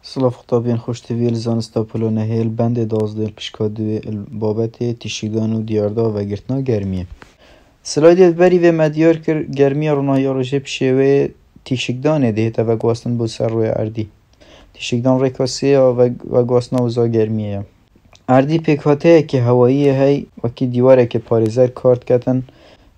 سلاف خطابین خوش تیویل زانستا پلو نهیل بند دازدر پشکادوی بابت تیشیدان و دیاردا و گرتنا گرمیه. سلایدیت بری و مدیار کر گرمیه رونایی روشه پشیوه تیشیدانه دهتا و گواستن بو سر روی اردی. تیشیدان ریکاسیه و گواستنا وزا گرمیه. اردی پیکاته که هوایی هی وکی دیواره که پاریزر کارت کتن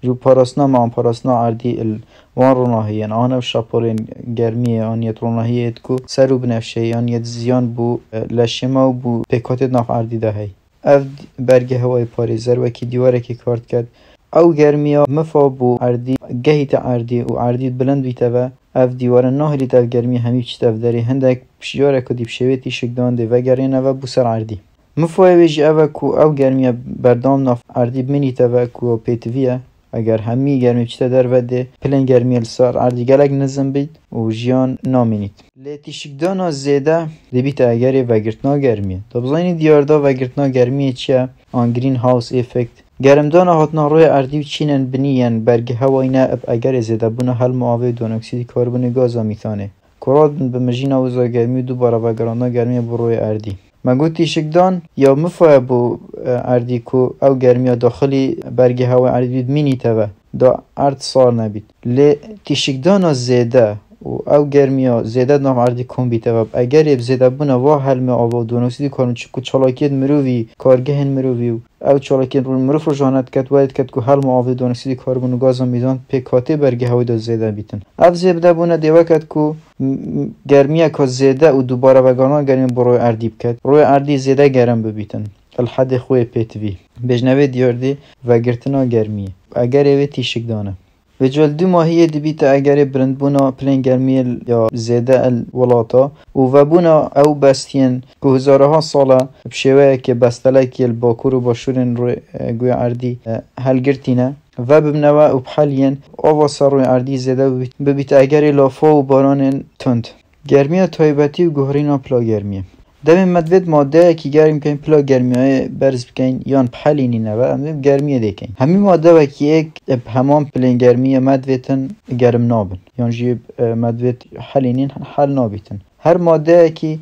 جو پاراسنا ما پاراسنا اردی وان روناهیان آن و شاپورین گرمیه آن یت روناهیت کو سرو بنفشه آن یت زیان بو لشما و بو پیکاتت ناف اردی ده هی اف برگه هوای پاریزر وکی دیواره که کارت کد او گرمیا مفا بو اردی گهیت اردی و اردی بلند بیتا و اف دیواره ناهلی تف گرمی همی چی تف داری هندک پشیاره کدی بشویتی شکدان ده و گرینه و بو سر اردی مفای ویجی او گرمیا بردام ناف اردی بمینی تا و کو پیتویه اگر همی گرمی بچه در وده پلن گرمی السار اردی گلگ نزم بید و جیان نامینید لیتی شکدانا زیده دبیت اگری و گرتنا گرمیه تابزاینی دیاردا و گرتنا گرمیه چیه آن گرین هاوس افکت گرمدانا هاتنا روی اردی و چینن بنیین برگه هواینا اب اگر زیده بونه حل معاوی دون اکسید کربن گازا میثانه کرات بن بمجینا وزا گرمی دوباره و گرانا گرمی بروی اردی مگو تیشکدان یا مفای بو اردی کو او گرمیا داخلی برگه هوا اردی مینی تا دا ارد سار نبید لی تیشکدان زیده و او گرمیا زیده نام اردی کن بیتا و اگر اب زیده بونا وا حلم آوا دونوسیدی کارن چکو چالاکید مروی کارگهن مروی او چالاکید رو مروف رو جانت کد وید کد که حلم آوا دونوسیدی کاربون و گازا میدان پیکاته برگه هوای دا زیده بیتن او زیده بونا دیوه کد که گرمیه که زیده و دوباره وگانا گرمی بروی اردی بکد روی اردی زیده گرم ببیتن الحد خوی پیتوی بجنوی دیاردی و گرتنا گرمیه اگر اوی تیشک دانه و جول دو ماهی دبیتا اگر برند بونا پلین گرمی یا زیده الولاتا و بونا او بستین که هزارها ساله بشوه که بستله که الباکور و باشورین روی گوی اردی هل گرتینه و ببنوه و بحالین آوا سر روی اردی زیده ببیتا اگر لافا و باران تند گرمیه تایبتی و گوهرینا پلا گرمیه دم مدوید ماده که گرم کن پلا گرمیای برز بکن یان پحلینی نوه هم گرمیه دیکن همین ماده و که یک همان پلین گرمیه مدویتن گرم نابن یان جیب مدوید حلینین حل نابیتن هر ماده که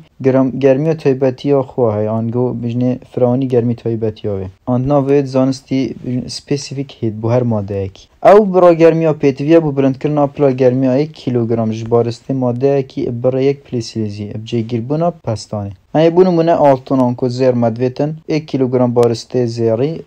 گرمی تایبتی ها خواه آنگو بجنه فرانی گرمی تایبتی ها آن ناوید زانستی سپیسیفیک هید بو هر ماده که او برا گرمی ها پیتویه بو بلند کرنا پلا گرمی ها 1 کیلوگرم جبارسته ماده که برا 1 پلیسیلیزی بجای گیربونا پستانه ای بونو مونه آلتون آنکو زیر مدویتن 1 کیلوگرم بارسته زیری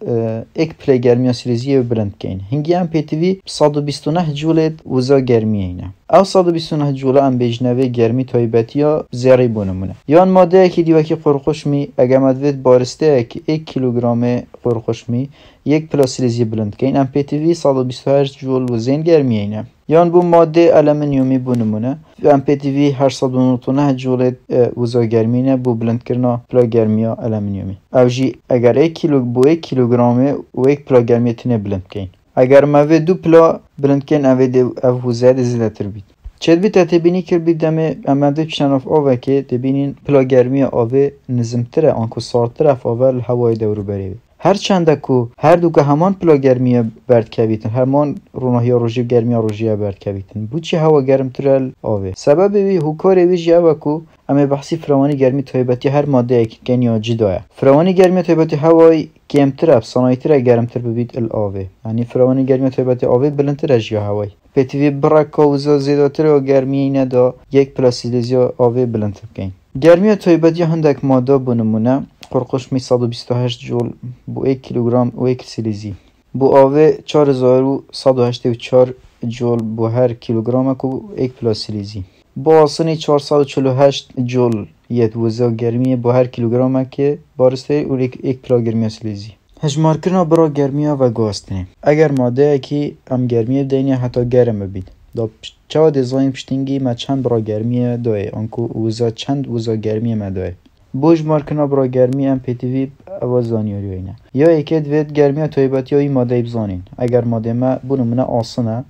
1 پلی گرمی سیلیزی بلند کین هنگی هم پیتوی 129 جولت وزا گرمی اینه او 129 جوله هم بجنوه گرمی تایبتی ها زیری بونو مونه یان ماده که دیوه که قرخوشمی اگه مدوید بارسته که 1 کیلوگرم قرخوشمی 1 پلاسیلیزی بلند کین ام پی تی وی 128 جول و زین گرمی اینه یان بو ماده المنیومی بو نمونه ام پی تی وی 899 جول وزا گرمی اینه بو بلند کرنا پلا گرمی المنیومی او جی اگر 1 کیلوگرم و 1 پلا گرمی تینه بلند کین اگر موه 2 پلا بلند کین او وزاید زیده تر بید چید بی تبینی کر بید دمه امنده چناف آوه که تبینین پلا گرمی آوه نزمتره آنکو سارتر اف آوه الهوای دورو بریوی هر چنده کو هر دو که همان پلا گرمی برد کویتن همان روناهی روژی گرمی روژی برد کویتن بود چه هوا گرم ترل آوه سبب وی هوکار ویجی اوه کو اما بحثی فروانی گرمی تایبتی هر ماده که کنیا جدایه فروانی گرمی تایبتی هوای کمتر اف صنایتر گرمتر ببید الاوه یعنی فروانی گرمی تایبتی آوه بلندتر از یا هوای پیتوی برکا وزا زیادتر و گرمی اینه دا 1 پلاسیلیزی آوه بلندتر کن گرمی تایبتی هندک ماده بنمونه قرقشمی 128 جول بو 1 کیلوگرم و 1 سیلیزی بو آوه 4184 جول بو هر کیلوگرم کو 1 پلاسیلیزی با آسانی 448 جول یت وزا گرمی بو هر کیلوگرم که بارسته و 1 پلا گرمی سیلیزی هجمار کرنا برا گرمی و گاستنه اگر ماده که ام گرمی بدینه حتی گرم ببید دا چه دیزاین پشتینگی ما چند برا گرمی داره آنکو وزا چند وزا گرمی ما داره بوج مارکنا برا گرمی ام پی تی وی اوازانیاری اینه یا یکی دوید گرمی تایباتی های ماده بزانین اگر ماده ما بونو منه آسانه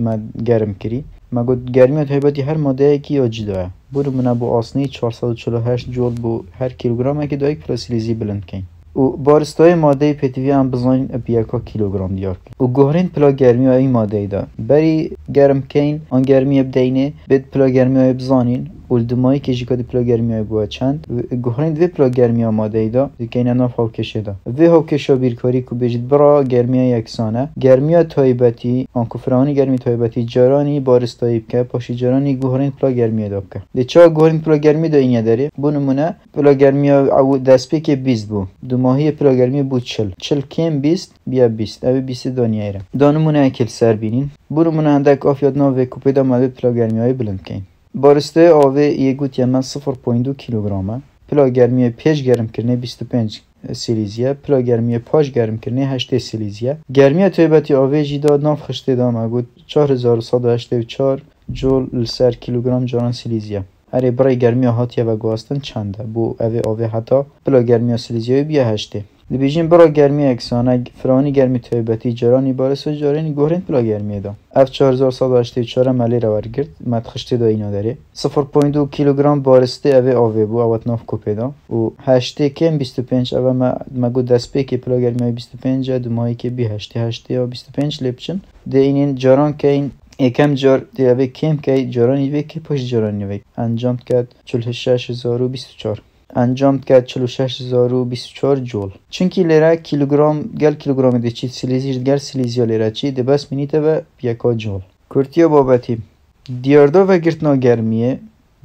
ما گرم کری ما گفت گرمی تایباتی هر ماده کی یا جداه بونو منه بو آسانی 448 جول بو هر کیلوگرم که دا 1 پلاسیلیزی بلند کن و بارستای ماده پیتوی هم بزنین بیاکا کیلوگرم دیار کن و گوهرین پلا گرمی های ماده دا بری گرم کن آن گرمی بدینه بید پلا گرمی های بزنین دمایی که جیکا دی پلا گرمی بوا چند گهرین دوی پلا گرمی ماده ایدا دیگه ناف هاو کشه دا وی هاو کشا بیرکاری کو بجید برا گرمی یکسانه گرمی تایبتی آنکو فرانی گرمی تایبتی جرانی بارستایی که پاشی جرانی گهرین پلا گرمی دا بکه دی چا گهرین پلا گرمی دا اینه داره بو نمونه پلا گرمی او دست پی که 20 بو دماهی پلا گرمی بو 40 کم 20 بیا 20 او 20 دانیه را دانمونه اکل سر بینین بو نمونه هندک آفیاد ناو کوپیدا ماده پلا گرمی های بلند کن بارسته آوه یه گوت یمن 0.2 کیلوگرامه پلا گرمی پیش گرم کرنه 25 سیلیزیه پلا گرمی پاش گرم کرنه 8 سیلیزیه گرمی تایبتی آوه جیدا ناف خشته دام گوت 4184 جول سر کیلوگرم جاران سیلیزیه هر برای گرمی هاتیه و گواستن چنده بو آوه حتی پلا گرمی سیلیزیه بیا 8 دبیجین برا گرمی اکسانه فرانی گرمی تایبتی جرانی بارس و جارانی گهرین پلا گرمی دا اف 4184 ملی رو ورگرد مدخشتی دا اینا داره 0.2 کیلوگرم بارسته اوه آوه بو اوات ناف کوپه دا و 8 کم 25 اوه مگو دست پی که پلا گرمی 25 دمایی که بی 8 یا 25 لپچن ده اینین جاران که این یکم جار دیوه کم که جارانی وی که پشت جارانی وی انجام کرد 46024 انجام کرد 46024 جول چونکی لیره کیلوگرم گل کیلوگرم ده چی سیلیزی گل سیلیزیا لیره چی ده بس مینیته و یکا جول کرتیا بابتی دیاردا و گرتنا گرمیه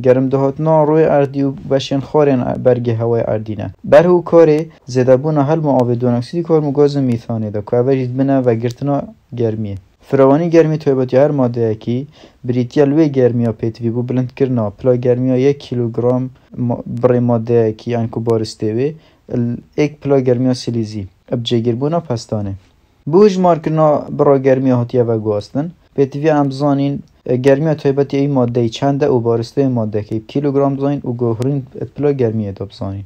گرم دهاتنا روی اردی و بشین خارن برگ هوای اردینه برهو کاره زده بونا هل معاوه دوناکسیدی کار مگاز میثانه دا که اوجید بنا و گرتنا گرمیه فراوانی گرمی تویباتی هر ماده اکی بریتیا لوی گرمی ها پیتوی بو بلند کرنا پلا گرمی ها 1 کیلوگرم برای ماده اکی انکو بارسته وی ایک پلا گرمی ها سیلیزی اب جگیر بونا پستانه بوش مار کرنا برا گرمی ها هاتیه و گواستن پیتوی امزانین گرمی ها تویباتی ای ماده چنده او بارسته ماده اکی کیلوگرم زاین او گوهرین پلا گرمی ها دابزانین